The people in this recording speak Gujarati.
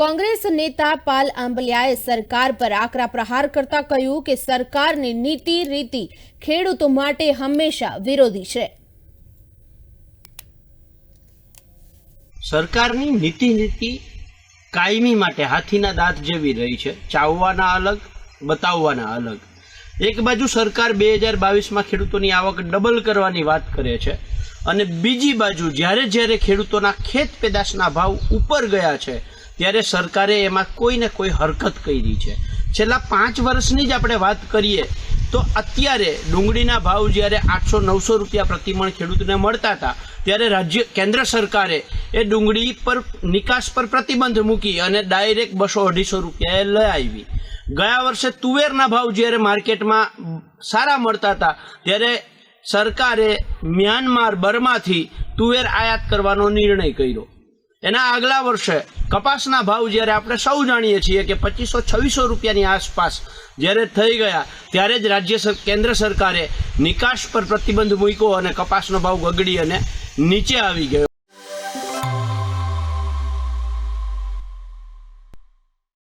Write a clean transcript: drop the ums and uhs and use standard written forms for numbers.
કોંગ્રેસ નેતા પાલ આંબલિયાએ સરકાર પર આકરા પ્રહાર કરતા કહ્યું કે સરકારની નીતિ રીતિ ખેડૂતો માટે હંમેશા વિરોધી છે। સરકારની નીતિ કાયમી માટે હાથીના દાંત જેવી રહી છે, ચાવવાના અલગ, બતાવવાના અલગ। એક બાજુ સરકાર 2022માં ખેડૂતોની આવક ડબલ કરવાની વાત કરે છે અને બીજી બાજુ જ્યારે ખેડૂતોના ખેત પેદાશના ભાવ ઉપર ગયા છે ત્યારે સરકારે એમાં કોઈને કોઈ હરકત કરી છે। છેલ્લા 5 વર્ષની જ આપણે વાત કરીએ તો અત્યારે ડુંગળીના ભાવ જ્યારે 800-900 રૂપિયા પ્રતિમણ ખેડૂતને મળતા હતા ત્યારે કેન્દ્ર સરકારે એ ડુંગળી પર નિકાસ પર પ્રતિબંધ મૂકી અને ડાયરેક્ટ 200-250 રૂપિયાએ લઈ આવી। ગયા વર્ષે તુવેરના ભાવ જ્યારે માર્કેટમાં સારા મળતા હતા ત્યારે સરકારે મ્યાનમાર બર્માથી તુવેર આયાત કરવાનો નિર્ણય કર્યો। એના આગલા વર્ષે કપાસના ભાવ જ્યારે આપણે સૌ જાણીએ છીએ કે 2500-2600 રૂપિયાની આસપાસ જ્યારે થઈ ગયા ત્યારે જ કેન્દ્ર સરકારે નિકાસ પર પ્રતિબંધ મૂક્યો અને કપાસનો ભાવ ગગડી અને નીચે આવી ગયો।